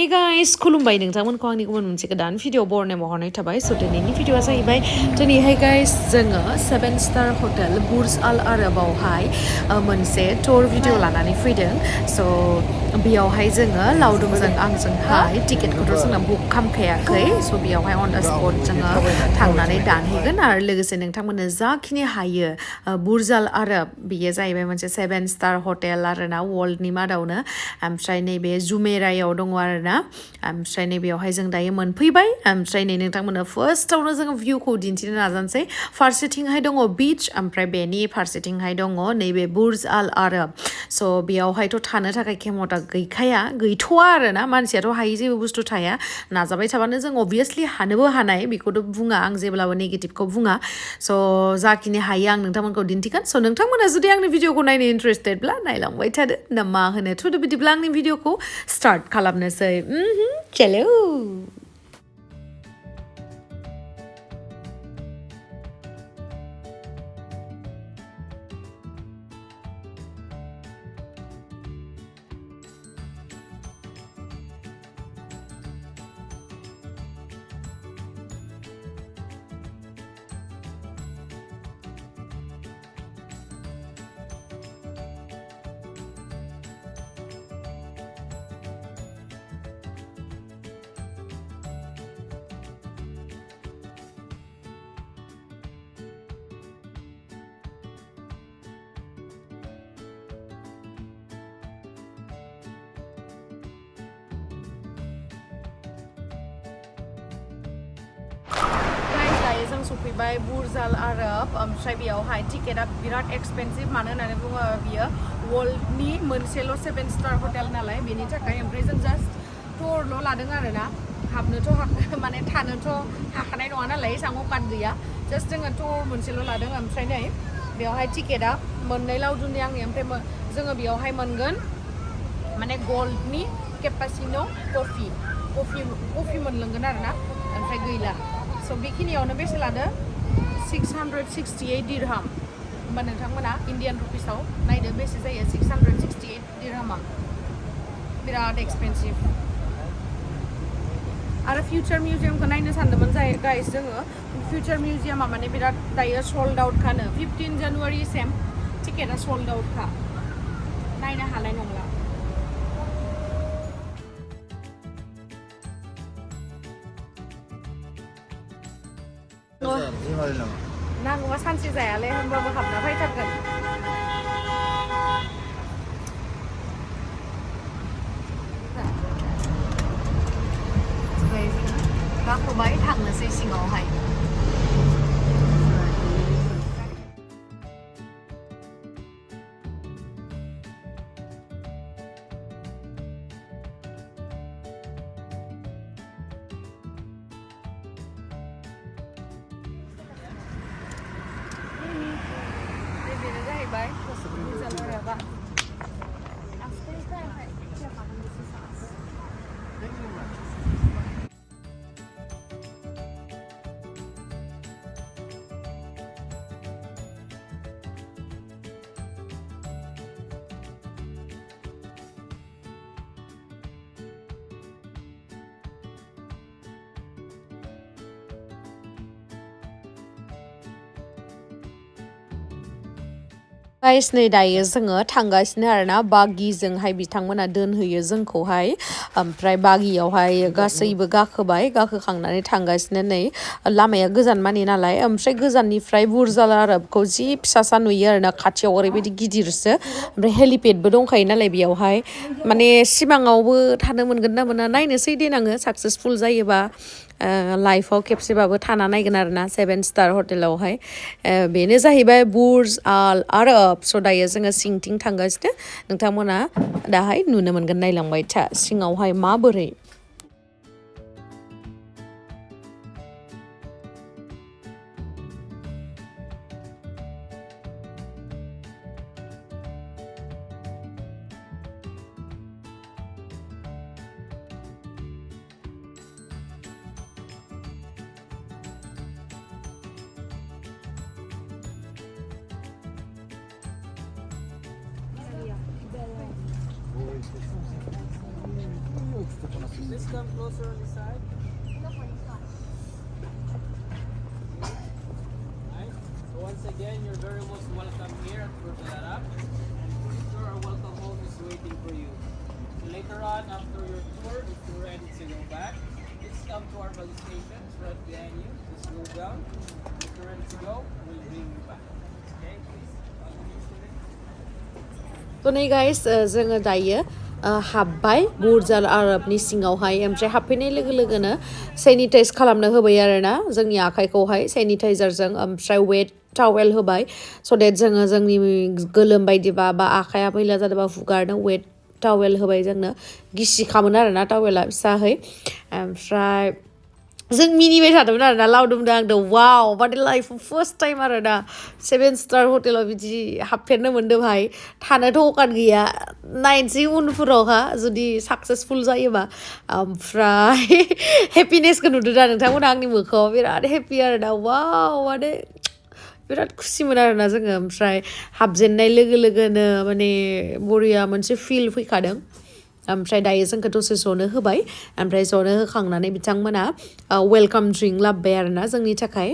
Hey guys, Khulumbai nwngthang आंनि गुबुन मोनसे गोदान भिडिअ बरनायाव हरनाय थाबाय स दिनैनि भिडिअआ जाहैबाय दिनैहाय गाइस जोङो 7-star हटेल बुर्ज आल आरबावहाय मोनसे टुर भिडिअ लानानै फैदों स बेयावहाय जोङो लावदुमजों आंजोंहाय टिकेटखौथ' जोंना बुक खालामखायाखै स बेयावहाय अन द स्पट जोङो थांनानै दानहैगोन आरो लोगोसे नोंथांमोननो जाखिनि हायो बुर्ज आल आरब बेयो जाहैबाय मोनसे 7-star हटेल आरोना वर्ल्डनि मादावनो ओमफ्राय नैबे जुमेरायाव दङ आरोना ओमफ्राय नैबेयावहाय जों दायो मोनफैबाय ओमफ्राय नै नोंथांमोननो फार्स्टआवनो जोङो भिउखौ दिन्थिनो नाजानोसै फारसेथिंहाय दङ बीच ओमफ्राय बेनि फारसेथिंहाय दङ नैबे बुर्ज आल आरब स बेयावहायथ' थानो थाखाय खेमता गैथ'वा आरोना मानसियाथ' हायै जेबो बुस्थु थाया नाजाबाय थाबानो जों अबभियासलि हानोबो हानाय बेखौथ' बुङा आं जेब्लाबो नेगेटिभखौ बुङा स जाखिनि हायो आं नोंथांमोनखौ दिन्थिगोन स नोंथांमोना जुदि आंनि भिडिअखौ नायनो इन्टारेस्टेडब्ला नायलांबाय थादो ना मा होनो थुदो बिदिब्ला आंनि भिडिअखौ स्टार्ट खालामनोसै चलो जों सफैबाय बुर्ज आल आरब ओमफ्राय बेयावहाय टिकेटआ बिराद एक्सपेन्सिभ मानो होननानै बुङो बियो वर्ल्डनि मोनसेल' 7-star हटेल नालाय बेनि थाखाय ओमफ्राय जों जास्ट टुरल' लादों आरोना हाबनोथ' माने थानोथ' हाखानाय नङा नालाय एसेबां अकात गैया जास्ट जोङो टुर मोनसेल' लादों ओमफ्राय नै बेयावहाय टिकेटआ मोननै लावदुमनि आंनि ओमफ्राय जोङो बेयावहाय मोनगोन माने गोल्डनि केपासिनो कफि मोनलोंगोन आरोना ओमफ्राय गैला स बेखिनियावनो बेसे लादो 668 दिरहाम होमबा नोंथांमोना इन्डियान रुपिसाव नायदो बेसे जायो 668 दिरहामा बिराद एक्सपेन्सिभ आरो फिउचार मिउजियामखौ नायनो सानदोंमोन गाइस जोङो फिउचार मिउजियामा माने बिराद दायो सोल्ड आउट खानो 15 जानुवारिसिम टिकेटआ सोल्ड आउट खा नायनो हानाय नंला नांगौबा सानसे जायालै होनबाबो हाबना फैथारगोन गाखोबाय थांनोसै सिङावहाय Burj Al Arab. गाइस नै दायो जोङो थांगासिनो आरोना बागिजोंहाय बिथांमोना दोनहैयो जोंखौहाय ओमफ्राय बागियावहाय गासैबो गाखोखांनानै थांगासिनो नै लामाया गोजान मानि नालाय ओमफ्राय गोजाननिफ्राय बुर्ज आल आरबखौ जि फिसासा नुयो आरोना खाथियाव ओरैबायदि गिदिरसो ओमफ्राय हेलिपेडबो दंखायो नालाय बेयावहाय माने सिमाङावबो थानो मोनगोन ना मोना नायनोसै देनाङो साक्सेसफुल जायोबा लाइफआव खेबसेबाबो थाना नायगोन आरोना 7-star हटेलावहाय बेनो जाहैबाय बुर्ज आल आरब स दायो जोङो सिंथिं थांगासिनो नोंथांमोना दाहाय नुनो मोनगोन नायलांबाय था सिङावहाय माबोरै Please come closer on this side. Right. So once again, you're very most welcome here at Burj Al Arab, and for sure our welcome home is waiting for you. So later on, after your tour, if you're ready to go back, please come to our bus station. It's right behind you. Just go down. If you're ready to go, we'll bring you back. Okay, please. So नै guys जोङो दायो हाबबाय बुर्ज आल आरबनि सिङावहाय ओमफ्राय हाबफैनाय लोगो लोगोनो sanitise खालामनो होबाय आरोना जोंनि आखाइखौहाय सैनिटाइजारजों ओमफ्राय वेट टावेल होबाय स डेट जोङो जोंनि गोलोम बायदिबा बा आखाइया मैला जादोंबा हुगारनो वेट टावेल होबाय जोंनो गिसिखामोन आरोना टावेला फिसाहै ओमफ्राय जों मिनिबाय थादोंमोन आरोना लावदुमदों आंदों वाव माने लाइफआव फार्स्ट टाइम आरोना 7 स्टार हटेलाव बिदि हाबफेरनो मोन्दों भाई थानोथ' अकान गैया नायनोसै उनफोरावहा जुदि साक्सेसफुल जायोबा ओमफ्राय हेपिनेसखौ नुदों दा नोंथांमोना आंनि मोखाङाव बिराद हेपि आरोना वाव माने बिराद खुसिमोन आरोना जोङो ओमफ्राय हाबजेननाय लोगो लोगोनो माने बरिया मोनसे फिल फैखादों ओमफ्राय दायो जोंखौ दसे जनो होबाय ओमफ्राय जनो होखांनानै बिथांमोना वेलकाम ड्रिंक लाबोबाय आरोना जोंनि थाखाय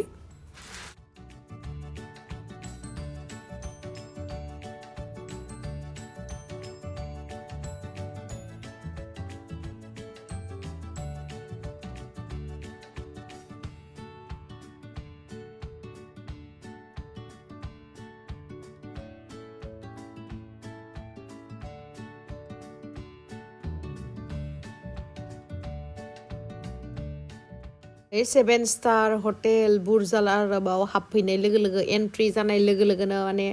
ए 7 स्टार हटेल बुर्ज आल आरबाव हाबफैनाय लोगो लोगो एन्ट्रि जानाय लोगो लोगोनो माने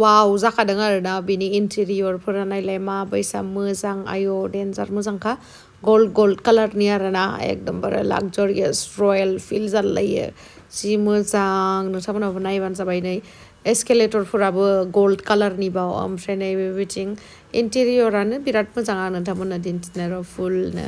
वाव जाखादों आरोना बिनि इन्टेरियरफोरा नायलाय माबायसा मोजां आयो डेन्जार मोजांखा गोल्ड कालारनि आरोना एकदमबारे लाक्जारियास रयेल फिल जालायो जि मोजां नोंथांमोनाबो नायबानो जाबाय नै एस्केलेटरफोराबो गोल्ड कालारनि बाव ओमफ्राय नै बेबायदिं इन्टेरियरानो बिराद मोजां आं नोंथांमोननो दिन्थिनाय र' फुलनो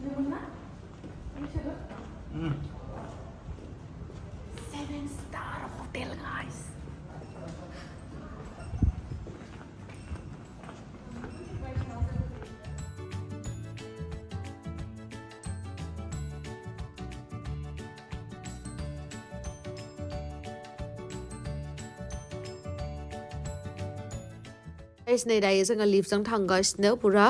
Mwna? 7-star hotel, guys. नै दायो जोङो लिफ्टजों थांगासिनो पुरा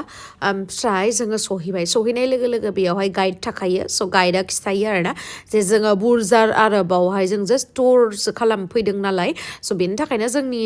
ओमफ्राय जोङो सहैनाय लोगो लोगो बेयावहाय गाइड थाखायो स गाइडआ खिथायो आरोना जे जोङो बुर्ज आल आरबावहाय जों जास्ट टुरसो खालामफैदों नालाय स बेनि थाखायनो जोंनि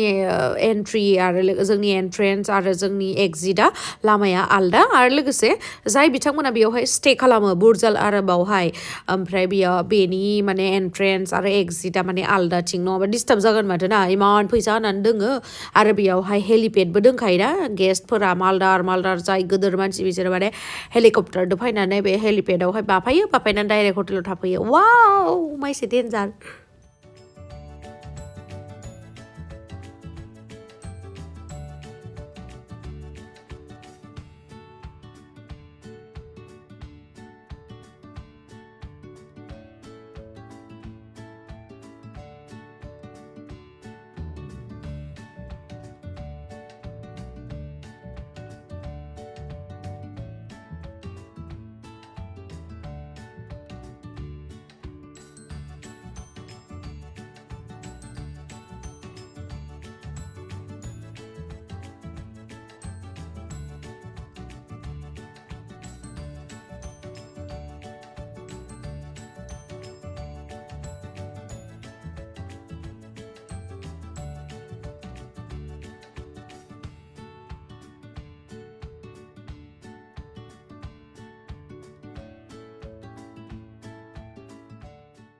एन्ट्रि आरो जोंनि एन्ट्रेन्स आरो जोंनि एक्जिटआ लामाया आलदा आरो लोगोसे जाय बिथांमोना बेयावहाय स्टे खालामो बुर्ज आल आरबावहाय ओमफ्राय बेयाव बेनि माने एन्ट्रेन्स आरो एक्जिटआ माने आलदाथिं नङाबा डिस्टार्ब जागोन माथो ना इमान फैसा होनानै दोङो आरो बेयावहाय हेलिपेडबो दंखायोना गेस्टफोरा मालदार जाय गोदोर मानसि बिसोरो माने हेलिकप्टारदो फैनानै बे हेलिपेडावहाय बाफायनानै डाइरेक्ट हटेलाव थाफैयो वाव माइसे डेन्जार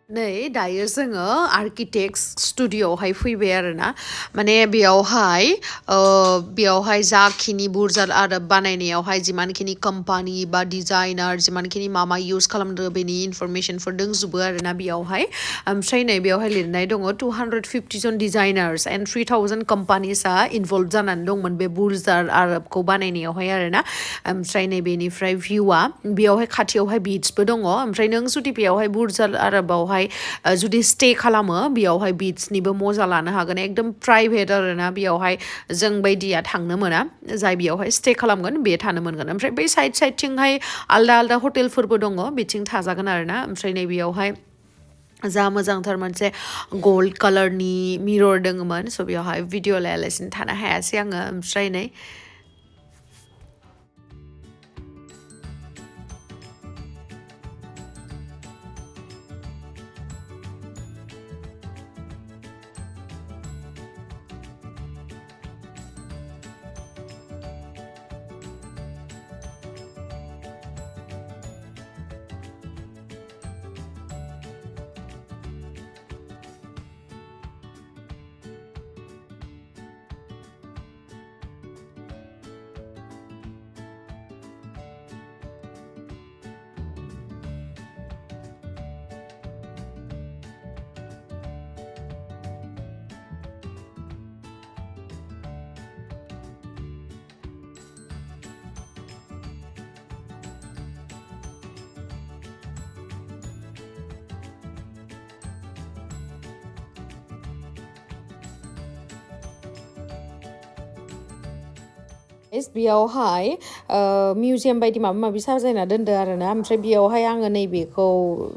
नै दायो जोङो आर्किटेक्ट स्टुडिअ'आवहाय फैबाय आरोना माने बेयावहाय जाखिनि बुर्ज आल आरब बानायनायावहाय जिमानखिनि कम्पानि बा डिजाइनार जिमानखिनि मा इउज खालामदों बेनि इनफरमेशनफोर दंजोबो आरोना बेयावहाय ओमफ्राय नै बेयावहाय लिरनाय दङ 250 जन डिजाइनार्स एन्ड 3000 कम्पानिसा इनभल्भ जानानै दंमोन बे बुर्ज आल आरबखौ बानायनायावहाय आरोना ओमफ्राय नै बेनिफ्राय भिउआ बेयावहाय खाथियावहाय बीचबो दङ ओमफ्राय नों जुदि बेयावहाय बुर्ज आल आरबावहाय जुदि स्टे खालामो बेयावहाय बीचनिबो मजा लानो हागोन एकदम प्राइभेट आरोना बेयावहाय जों बायदिया थांनो मोना जाय बेयावहाय स्टे खालामगोन बे थानो मोनगोन ओमफ्राय बै साइडथिंहाय आलदा आलदा हटेलफोरबो दङ बिथिं थाजागोन आरोना ओमफ्राय नै बेयावहाय जा मोजांथार मोनसे गल्ड कालारनि मिरर दङमोन स' बेयावहाय भिडिअ लायालासिनो थानो हायासै आङो ओमफ्राय नै बेयावहाय मिउजियाम बायदि माबा माबि साजायना दोनदो आरोना ओमफ्राय बेयावहाय आङो नैबेखौ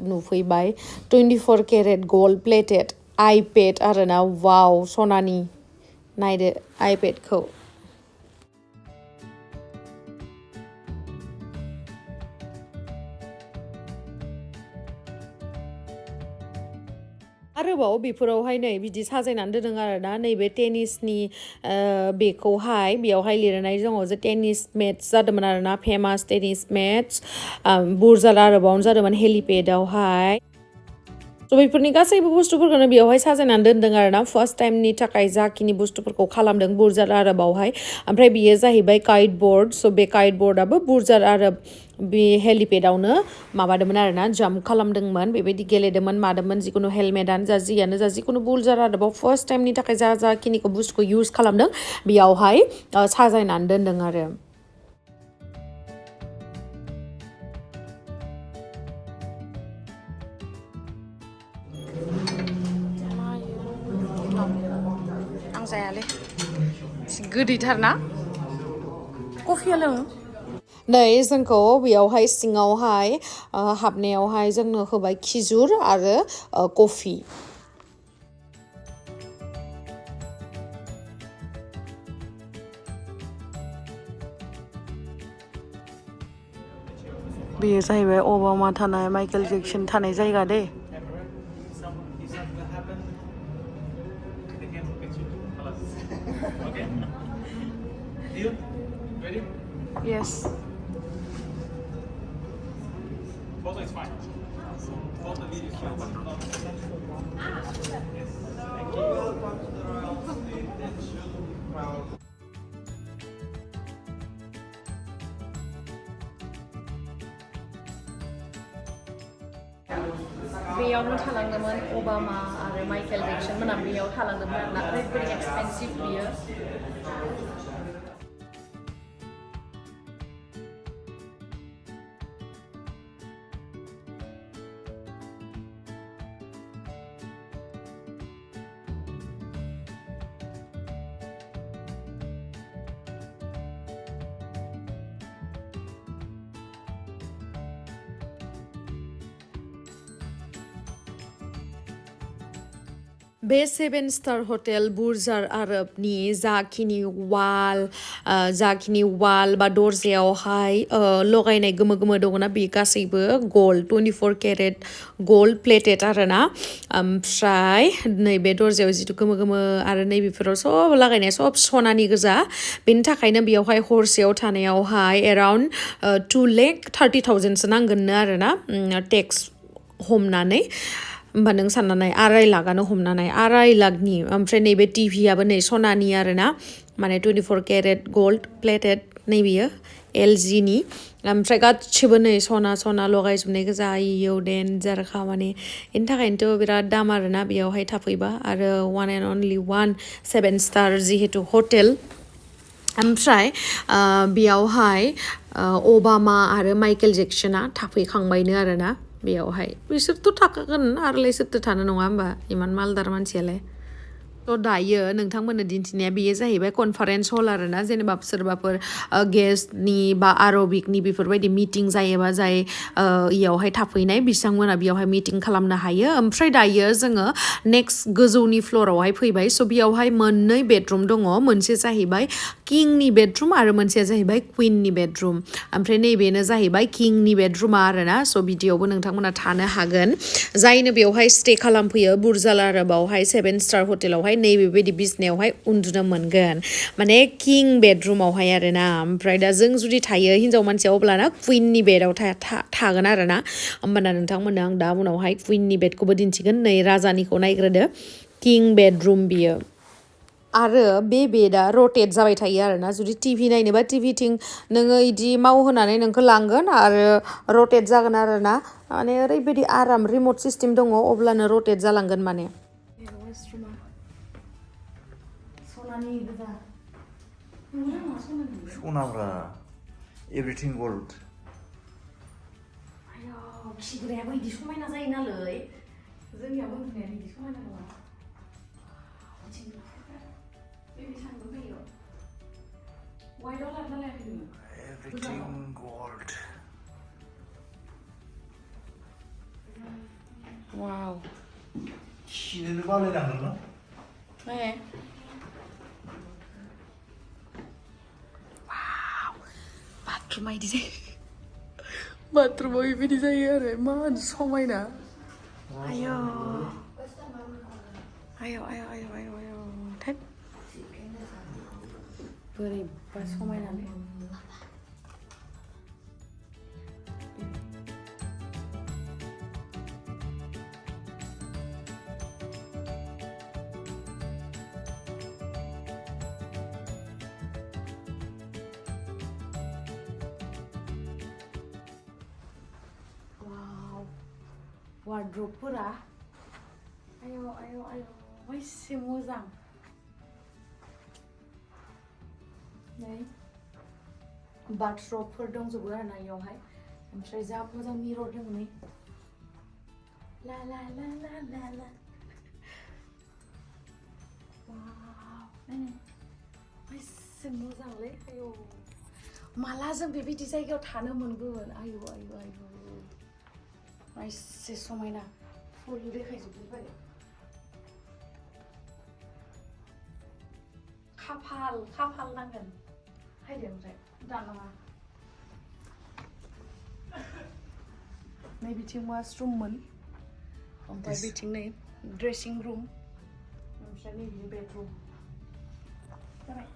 नुफैबाय 24 केरेट गल्ड प्लेटेड आइपेड आरोना वाव सनानि नायदो आइपेडखौ आरोबाव बेफोरावहाय नै बिदि साजायनानै दोनदों आरोना नैबे टेनिसनि बेखौहाय बेयावहाय लिरनाय दङ जे टेनिस मेट्स जादोंमोन आरोना फेमास टेनिस मेट्स बुर्ज आल आरबावनो जादोंमोन हेलिपेडआवहाय स' बेफोरनि गासैबो बुस्थुफोरखौनो बेयावहाय साजायनानै दोनदों आरोना फार्स्ट टाइमनि थाखाय जाखिनि बुस्थुफोरखौ खालामदों बुर्ज आल आरबावहाय ओमफ्राय बियो जाहैबाय काइट बोर्ड स' बे काइट बोर्डआबो बुर्ज आल आरब बे हेलिपेडआवनो माबादोंमोन आरोना जाम्प खालामदोंमोन बेबायदि गेलेदोंमोन मादोंमोन जिखुनु हेलमेटानो जा जियानो जा जिखुनु बुर्ज आल आरबाव फार्स्ट टाइमनि थाखाय जाखिनिखौ बुस्थुखौ इउज खालामदों बेयावहाय साजायनानै दोनदों आरो आं जायालै गोदैथारना कफिया लोङो नै जोंखौ बेयावहाय सिङावहाय हाबनायावहाय जोंनो होबाय खिजुर आरो कफि बेयो जाहैबाय ओबामा थानाय माइकेल जेक्सन थानाय जायगा दे Yes. Photo is fine. Photo video is fine. Thank you. Welcome to the Royal State and should be proud. बेयावनो थालांदोंमोन ओबामा आरो माइकेल जेक्सन मोना बेयाव थालांदोंमोन आरोना ओरैबायदि एक्सपेन्सिभ बियो बे 7-स्टार हटेल बुर्ज आल आरबनि जाखिनि वाल बा दरजायावहाय लगायनाय गोमो गोमो दङना बे गासैबो गल्ड 24 केरेट गल्ड प्लेटेड आरोना ओमफ्राय नैबे दरजायाव जिथु गोमो गोमो आरो नैबेफोराव सब लागायनाय सब सनानि गोजा बेनि थाखायनो बेयावहाय हरसेयाव थानायावहाय एराउन्ड 2,30,000सो नांगोननो आरोना टेक्स हमनानै होमबा नों साननानै 2.5 लाखआनो हमनानै 2.5 लाखनि ओमफ्राय नैबे टिभियाबो नै सनानि आरोना माने 24 केरेट गोल्ड प्लेटेड नैबेयो LG नि ओमफ्राय गासिबो नै सना लगायजोबनाय गोजा आयौ डेन्जारखा माने बेनि थाखायनोथ' बिराद दाम आरोना बेयावहाय थाफैबा आरो 1 and only 1 7 स्टार जिहेतु हटेल ओमफ्राय बेयावहाय ओबामा आरो माइकेल जेक्सना थाफैखांबायनो आरोना बेयावहाय बिसोरथ' थाखागोन आरोलाय सोरथो थानो नङा होमबा इमान मालदार मानसियालाय थ' दायो नोंथांमोननो दिन्थिनाया बेयो जाहैबाय कनफारेन्स हल आरोना जेनेबा सोरबाफोर गेस्टनि बा आरबिकनि बेफोरबायदि मिटिं जायोबा जाय इयावहाय थाफैनाय बिथांमोना बेयावहाय मिटिं खालामनो हायो ओमफ्राय दायो जोङो नेक्स्ट गोजौनि फ्ल'रावहाय फैबाय स' बेयावहाय मोननै बेडरुम दङ मोनसे जाहैबाय किंनि बेडरुम आरो मोनसेया जाहैबाय कुइननि बेडरुम ओमफ्राय नैबेनो जाहैबाय किंनि बेडरुमा आरोना स' बिदियावबो नोंथांमोना थानो हागोन जायनो बेवहाय स्टे खालामफैयो बुर्ज आल आरबावहाय 7 स्टार हटेलावहाय नैबेबायदि बिसनायावहाय उन्दुनो मोनगोन माने किं बेडरुमावहाय आरोना ओमफ्राय दा जों जुदि थायो हिन्जाव मानसिया अब्लाना कुइननि बेडआव थागोन आरोना होमबाना नोंथांमोननो आं दा उनावहाय कुइननि बेडखौबो दिन्थिगोन नै राजानिखौ नायग्रोदो किं बेडरुम बियो आरो बे बेडआ रटेट जाबाय थायो आरोना जुदि टिभि नायनोबा टिभिथिं नोङो इदि मावहोनानै नोंखौ लांगोन आरो रटेट जागोन आरोना माने ओरैबायदि आराम रिमट सिस्टेम दङ अब्लानो रटेट जालांगोन माने सनानि गोजा सनाब्रा एभ्रिथिं गोल्ड आयौ खिग्रायाबो इदि समायना जायो नालै जोंनियाबो उन्दुनाया इदि समायना नङा वाइटआव लाबोना लायाखै नोङो एभ्रिथिं गोल्ड वाव खिनोनो बालायलाङो ना बाथरुमा इदि जायो बाथरुमाव इबायदि जायो आरो इमान समायना आयौ थेब बोरैबा समायनालै वार्ड्रबफोरा आयौ एसे मोजां नै बाथरबफोर दंजोबो आरोना इयावहाय ओमफ्राय जा मोजां मिरर दङ नै ला ला ला ला ला ला वाव एसे मोजांलै आयौ माला जों बेबायदि जायगायाव थानो मोनगोन आयौ एसे समायना फुल देखायजोबबाय खाफाल नांगोन हायदो ओमफ्राय दाननाङा नै बिथिं वाशरुममोन ओमफ्राय बिथिं नै ड्रेसिं रुम ओमफ्राय नै बिनि बेडरुम जाबाय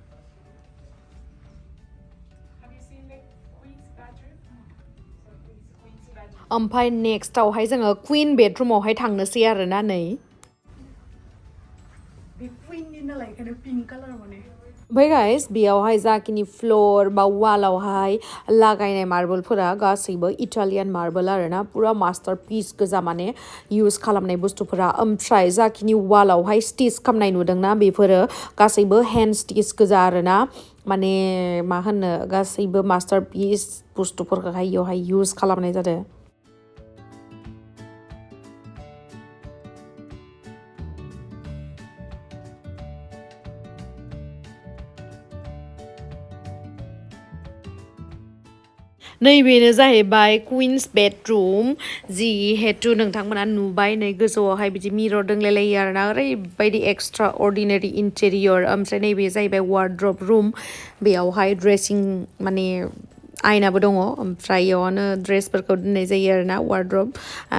ओमफ्राय नेक्स्टआवहाय जोङो कुइन बेडरुमावहाय थांनोसै आरोना नै बे कुइननि नालाय ओंखायनो पिंक कालार माने ओमफ्राय गाइस बेयावहाय जाखिनि फ्लोर बा वालावहाय लागायनाय मार्बलफोरा गासैबो इटालियान मार्बल आरोना पुरा मास्टार पिस गोजा माने इउज खालामनाय बुस्थुफोरा ओमफ्राय जाखिनि वालावहाय स्टिच खालामनाय नुदोंना बेफोरो गासैबो हेन्ड स्टिच गोजा आरोना माने मा होनो गासैबो मास्टार पिस बुस्थुफोरखौहाय इयावहाय इउज खालामनाय जादों नैबेनो जाहैबाय कुइन्स बेडरुम जिहेतु नोंथांमोना नुबाय नै गोजौआवहाय बिदि मिरर दोंलायलायो आरोना ओरैबायदि एक्सट्रा अर्डिनारि इन्टेरियर ओमफ्राय नैबे जाहैबाय वार्ड्रब रुम बेयावहाय ड्रेसिं माने आयनाबो दङ ओमफ्राय इयावनो ड्रेसफोरखौ दोननाय जायो आरोना वार्ड्रब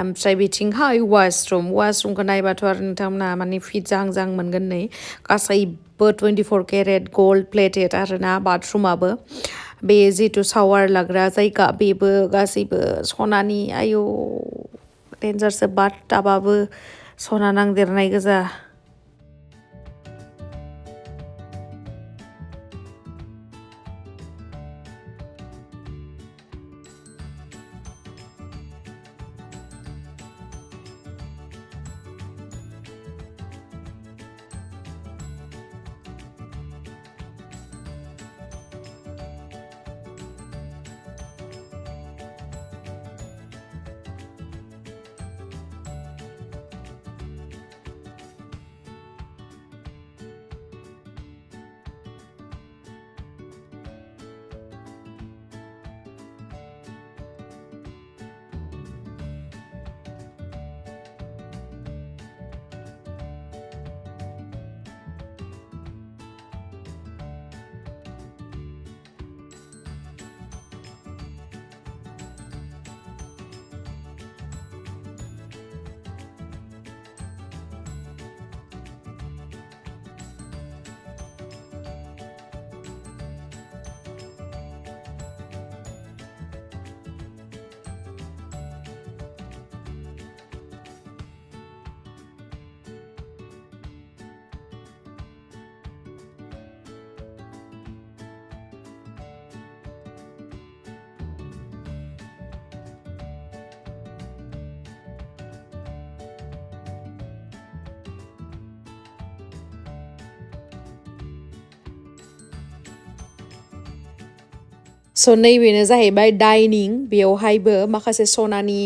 ओमफ्राय बिथिंहाय वाशरुमखौ नायबाथ' आरो नोंथांमोना माने फिट जाहां मोनगोन नै गासैबो 24 केरेट गोल्ड प्लेटेड आरोना बाथरुमाबो बे जिथु शावार लाग्रा जायगा बेबो गासैबो सनानि आयौ डेन्जारसो बाथ टाबाबो सना नांदेरनाय गोजा So नैबेनो जाहैबाय डाइनिं बेयावहायबो माखासे सनानि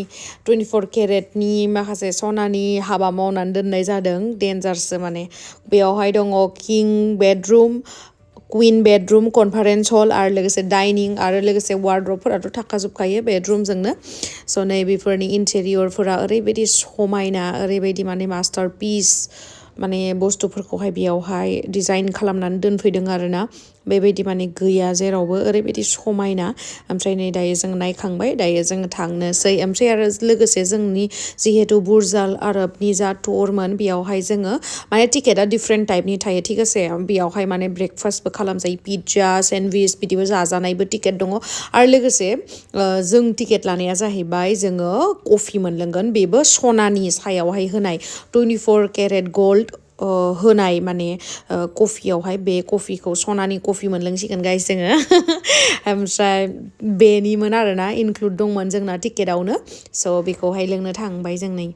24 केरेटनि माखासे सनानि हाबा मावनानै दोननाय जादों डेन्जारसो माने बेयावहाय दङ किं बेडरुम क्वीन बेडरुम कनफारेन्स हल आरो लोगोसे डाइनिं आरो लोगोसे वार्डरबफोराथ' थाखाजोबखायो बेडरुमजोंनो स' नैबेफोरनि इन्टेरियरफोरा ओरैबायदि समायना ओरैबायदि माने मास्टारपिस माने बुस्थुफोरखौहाय बेयावहाय डिजाइन खालामनानै दोनफैदों आरोना बेबायदि माने गैया जेरावबो ओरैबायदि समायना ओमफ्राय नै दायो जों नायखांबाय दायो जों थांनोसै ओमफ्राय आरो लोगोसे जोंनि जिहेतु बुर्ज आल आरबनि जा टुरमोन बेयावहाय जोङो माने टिकेटआ डिफरेन्ट टाइपनि थायो ठीक आसे बेयावहाय माने ब्रेकफास्टबो खालामजायो पिज्जा सेन्डविच बिदिबो जाजानायबो टिकेट दङ आरो लोगोसे जों टिकेट लानाया जाहैबाय जोङो कफि मोनलोंगोन बेबो सनानि सायावहाय होनाय 24 केरेट गोल्ड होनाय माने कफियावहाय बे कफिखौ सनानि कफि मोनलोंसिगोन गाइस जोङो ओमफ्राय बेनिमोन आरोना इनक्लुड दंमोन जोंना टिकेटआवनो स' बेखौहाय लोंनो थांबाय जों नै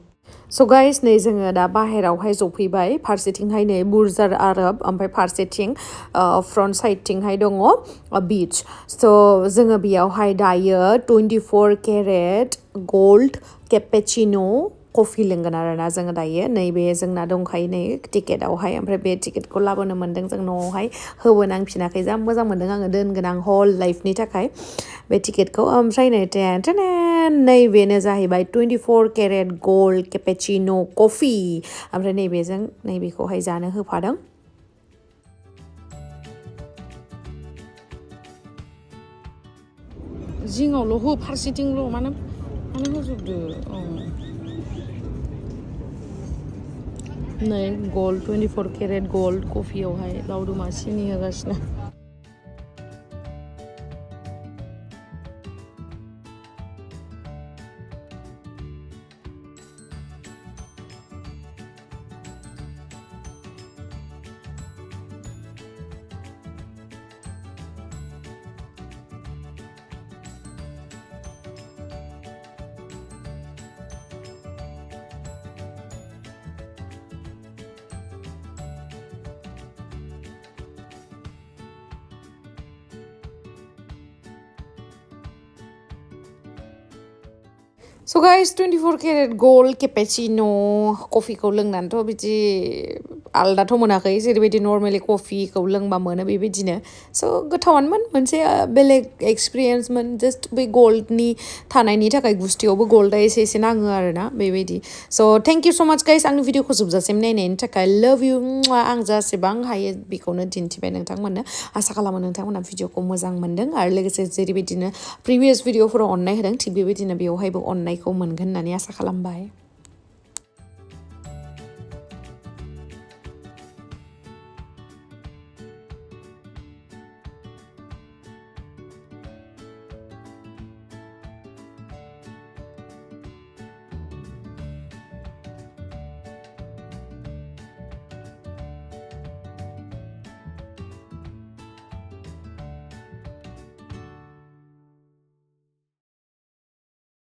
स' गाइस नै जोङो दा बाहेरावहाय जफैबाय फारसेथिंहाय नै बुर्ज आल आरब ओमफ्राय फारसेथिं फ्रन्ट साइडथिंहाय दङ बीच स' जोङो बेयावहाय दायो 24 केरेट गोल्ड केपेचिन' कफि लोंगोन आरोना जोङो दायो नैबे जोंना दंखायो नै टिकेटआवहाय ओमफ्राय बे टिकेटखौ लाबोनो मोन्दों जों न'आवहाय होबोनांफिनाखै जा मोजां मोन्दों आङो दोनगोन आं हल लाइफनि थाखाय बे टिकेटखौ ओमफ्राय नै नैबेनो जाहैबाय 24 केरेट गोल्ड केपेचिन' कफि ओमफ्राय नैबेजों नैबेखौहाय जानो होफादों जिङावल' हो फारसेथिंल' मानो होजोबदो नै गोल्ड 24 केरेट गोल्ड कफियावहाय लावदुमा सिनि होगासिनो So guys 24 केरेट गोल्ड केपेचिन' कफिखौ लोंनानैथ' बिदि आलदाथ' मोनाखै जेरैबायदि नर्मेलि कफिखौ लोंबा मोनो बेबायदिनो स' गोथावानोमोन मोनसे बेलेग एक्सपिरियेन्समोन जास्ट बै गोल्डनि थानायनि थाखाय गुस्थियावबो गोल्डआ एसे एसे नाङो आरोना बेबायदि स' थेंक इउ स' माच गाइस आंनि भिडिअखौ जोबजासिम नायनायनि थाखाय लाभ इउ आं जेसेबां हायो बेखौनो दिन्थिबाय नोंथांमोननो आसा खालामो नोंथांमोना भिडिअखौ मोजां मोनदों आरो लोगोसे जेरैबायदिनो प्रिभियास भिडिअफोराव अननाय होदों थिग बेबायदिनो बेवहायबो अननायखौ मोनगोन होननानै आसा खालामबाय